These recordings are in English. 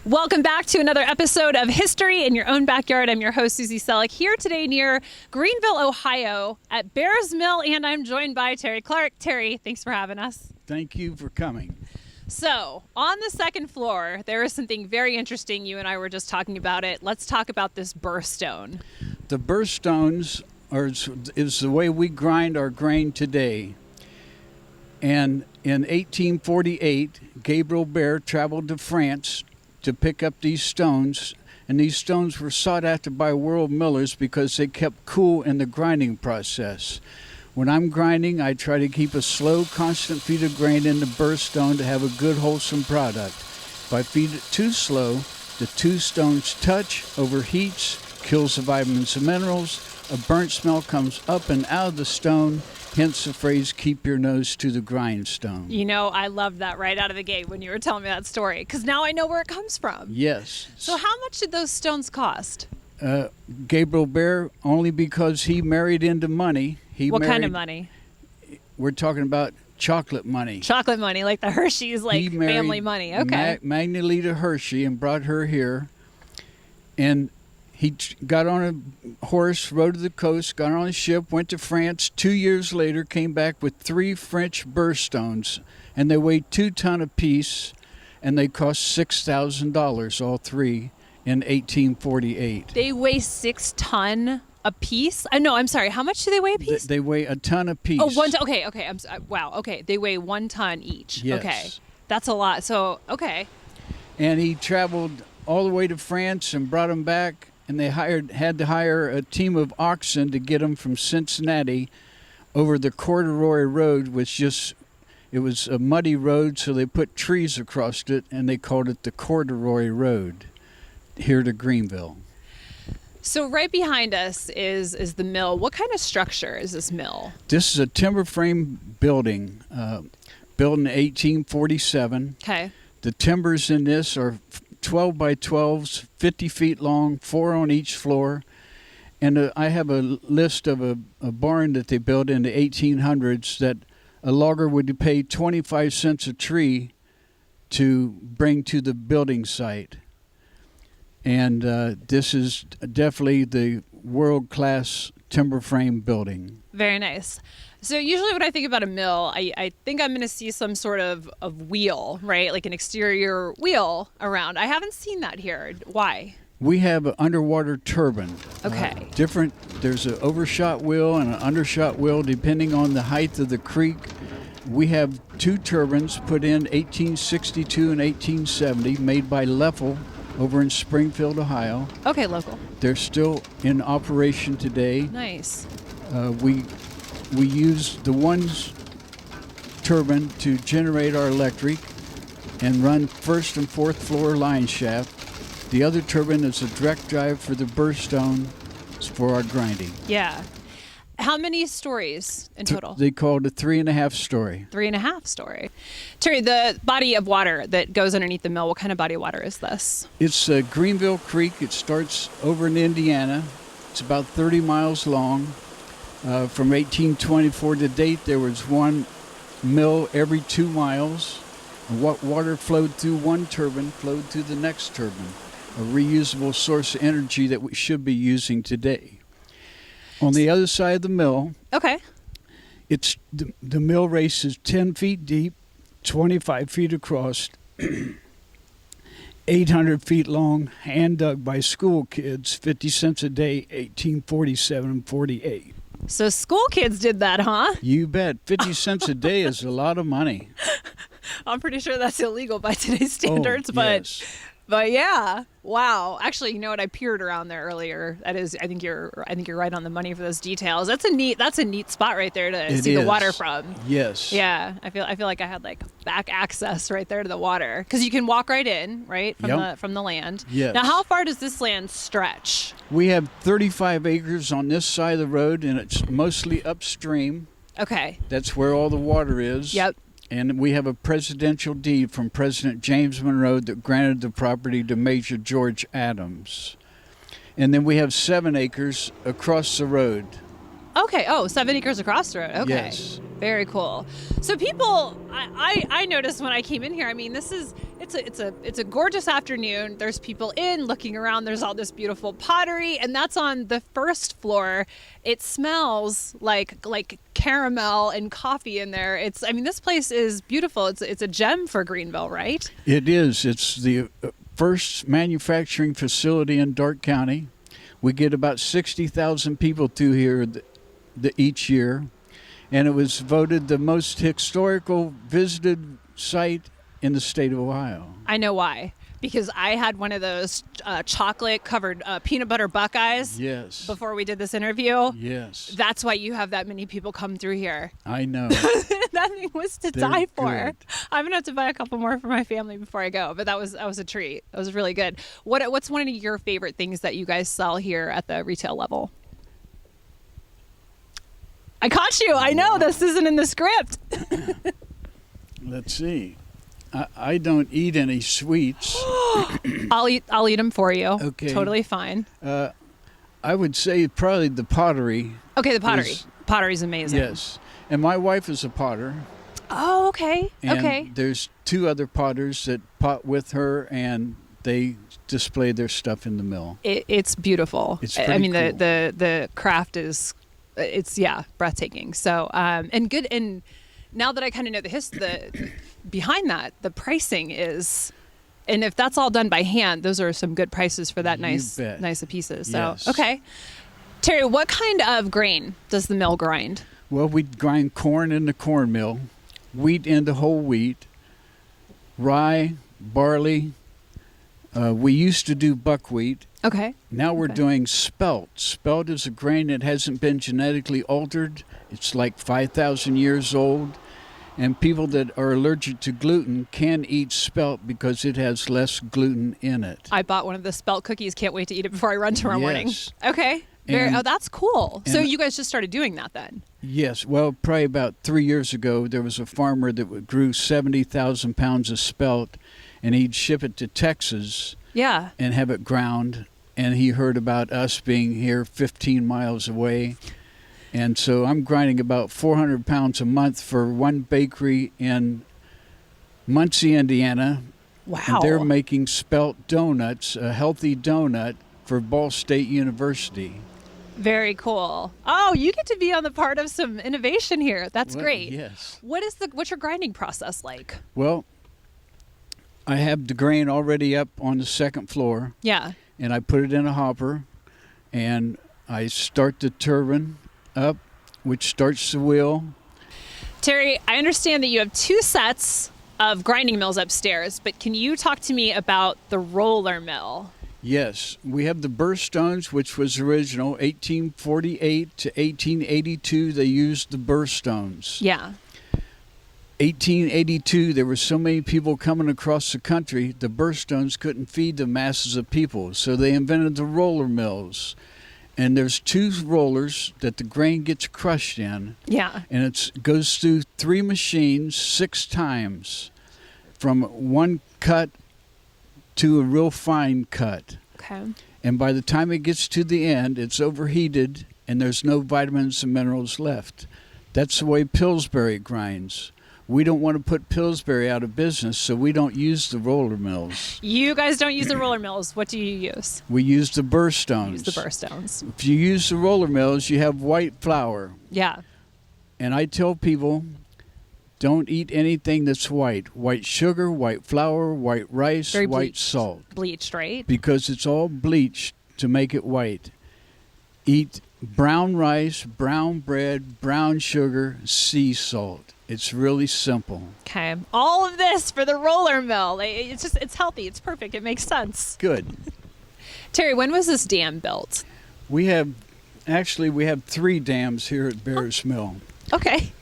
Welcome back to another episode of History in Your Own Backyard. I'm your host, Susie Selleck, here today near Greenville, Ohio at Bears Mill, and I'm joined by Terry Clark. Terry, thanks for having us. Thank you for coming. So, on the second floor, there is something very interesting. You and I were just talking about it. Let's talk about this birthstone. The birthstones is the way we grind our grain today. And in 1848, Gabriel Bear traveled to France to pick up these stones, and these stones were sought after by world millers because they kept cool in the grinding process. When I'm grinding, I try to keep a slow, constant feed of grain in the birthstone to have a good, wholesome product. If I feed it too slow, the two stones touch, overheats, kills the vitamins and minerals. A burnt smell comes up and out of the stone, hence the phrase, keep your nose to the grindstone. You know, I loved that right out of the gate when you were telling me that story, because now I know where it comes from. Yes. So how much did those stones cost? Gabriel Bear, only because he married into money. What kind of money? We're talking about chocolate money. Chocolate money, like the Hershey's, like family money. Okay. Magdalena Hershey, and brought her here. And he got on a horse, rode to the coast, got on a ship, went to France. 2 years later, came back with 3 French birthstones, and they weighed 2 tons apiece, and they cost $6,000, all 3, in 1848. They weigh 6 tons a piece? No, I'm sorry. How much do they weigh a piece? They weigh a ton apiece. Oh, 1 ton. Okay. Wow. Okay. They weigh 1 ton each. Yes. Okay. That's a lot. So, okay. And he traveled all the way to France and brought them back, and they had to hire a team of oxen to get them from Cincinnati over the corduroy road, it was a muddy road, so they put trees across it, and they called it the corduroy road here to Greenville. So right behind us is the mill. What kind of structure is this mill? This is a timber frame building, built in 1847. Okay. The timbers in this are 12 by 12s, 50 feet long, 4 on each floor. And I have a list of a barn that they built in the 1800s that a logger would pay 25 cents a tree to bring to the building site. And this is definitely the world-class timber frame building. Very nice. So usually when I think about a mill, I think I'm going to see some sort of wheel, right? Like an exterior wheel around. I haven't seen that here. Why? We have an underwater turbine. Okay. There's an overshot wheel and an undershot wheel depending on the height of the creek. We have 2 turbines put in 1862 and 1870, made by Leffel over in Springfield, Ohio. Okay, local. They're still in operation today. Nice. We use the one turbine to generate our electric and run 1st and 4th floor line shaft. The other turbine is a direct drive for the birthstone for our grinding. Yeah. How many stories in total? They call it a 3.5 story. 3.5 story. Terry, the body of water that goes underneath the mill, what kind of body of water is this? It's Greenville Creek. It starts over in Indiana. It's about 30 miles long. From 1824 to date, there was 1 mill every 2 miles. And what water flowed through one turbine flowed through the next turbine, a reusable source of energy that we should be using today. On the other side of the mill, okay, it's the mill race is 10 feet deep, 25 feet across, 800 feet long, hand dug by school kids, 50 cents a day, 1847 and 48. So school kids did that, huh? You bet. 50 cents a day is a lot of money. I'm pretty sure that's illegal by today's standards, yes. But yeah, wow. Actually, you know what? I peered around there earlier. That is, I think you're right on the money for those details. That's a neat spot right there to see the water from. Yes. Yeah, I feel like I had like back access right there to the water because you can walk right in, right from the land. Yes. Now, how far does this land stretch? We have 35 acres on this side of the road, and it's mostly upstream. Okay. That's where all the water is. Yep. And we have a presidential deed from President James Monroe that granted the property to Major George Adams. And then we have 7 acres across the road. Okay. Oh, 7 acres across the road. Okay. Yes. Very cool. So people, I noticed when I came in here, I mean, it's It's a gorgeous afternoon. There's people in looking around. There's all this beautiful pottery, and that's on the first floor. It smells like caramel and coffee in there. This place is beautiful. It's a gem for Greenville, right? It is. It's the first manufacturing facility in Darke County. We get about 60,000 people through here each year, and it was voted the most historical visited site in the state of Ohio. I know why. Because I had one of those chocolate-covered peanut butter Buckeyes Yes. before we did this interview. Yes. That's why you have that many people come through here. I know. That thing was to They're die for. good. I'm gonna have to buy a couple more for my family before I go. But that was a treat. That was really good. What's one of your favorite things that you guys sell here at the retail level? I caught you. I know this isn't in the script. Let's see. I don't eat any sweets. I'll eat them for you. Okay. Totally fine. I would say probably the pottery. Okay, the pottery. is- Pottery's amazing. Yes. And my wife is a potter. Oh, okay. And Okay. there's two other potters that pot with her, and they display their stuff in the mill. It's beautiful. It's I pretty mean, cool. the craft is, breathtaking. So, and good. And now that I kind of know the behind that, the pricing is, and if that's all done by hand, those are some good prices for that You nice bet. of pieces. So, Yes. okay. Terry, what kind of grain does the mill grind? Well, we grind corn in the corn mill, wheat into whole wheat, rye, barley. We used to do buckwheat. Okay. Now we're Okay. doing spelt. Spelt is a grain that hasn't been genetically altered. It's like 5,000 years old. And people that are allergic to gluten can eat spelt because it has less gluten in it. I bought one of the spelt cookies. Can't wait to eat it before I run tomorrow morning. Yes. Okay. And- that's cool. So and- you guys just started doing that then? Yes. Well, probably about 3 years ago, there was a farmer that grew 70,000 pounds of spelt, and he'd ship it to Texas Yeah. and have it ground. And he heard about us being here 15 miles away. And so I'm grinding about 400 pounds a month for one bakery in Muncie, Indiana. Wow. And they're making spelt donuts, a healthy donut for Ball State University. Very cool. Oh, you get to be on the part of some innovation here. That's Well, great. Yes. What's your grinding process like? Well, I have the grain already up on the second floor, Yeah. and I put it in a hopper, and I start the turbine up, which starts the wheel. Terry, I understand that you have 2 sets of grinding mills upstairs, but can you talk to me about the roller mill? Yes, we have the burr stones, which was original, 1848 to 1882, they used the burr stones. Yeah. 1882, there were so many people coming across the country, the burr stones couldn't feed the masses of people, so they invented the roller mills. And there's 2 rollers that the grain gets crushed in, Yeah. and it goes through 3 machines 6 times, from one cut to a real fine cut. Okay. And by the time it gets to the end, it's overheated, and there's no vitamins and minerals left. That's the way Pillsbury grinds. We don't want to put Pillsbury out of business, so we don't use the roller mills. You guys don't use the roller mills. What do you use? We use the burr stones. Use the burr stones. If you use the roller mills, you have white flour. Yeah. And I tell people, don't eat anything that's white. White sugar, white flour, white rice, Very white bleached. salt. Bleached, right? Because it's all bleached to make it white. Eat brown rice, brown bread, brown sugar, sea salt. It's really simple. Okay. All of this for the roller mill. It's healthy. It's perfect. It makes sense. Good. Terry, when was this dam built? We have 3 dams here at Bears Mill. Okay.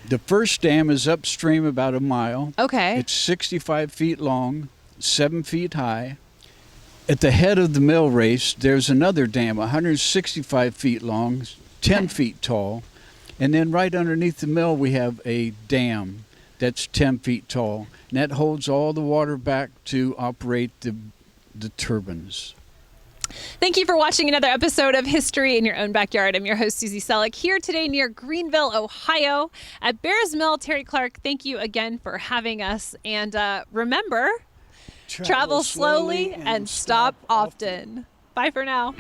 The first dam is upstream about a mile. Okay. It's 65 feet long, 7 feet high. At the head of the mill race, there's another dam, 165 feet long, 10 feet tall. And then right underneath the mill, we have a dam that's 10 feet tall. And that holds all the water back to operate the turbines. Thank you for watching another episode of History in Your Own Backyard. I'm your host, Susie Selleck, here today near Greenville, Ohio, at Bears Mill. Terry Clark, thank you again for having us. And remember, Travel slowly and stop often. Bye for now.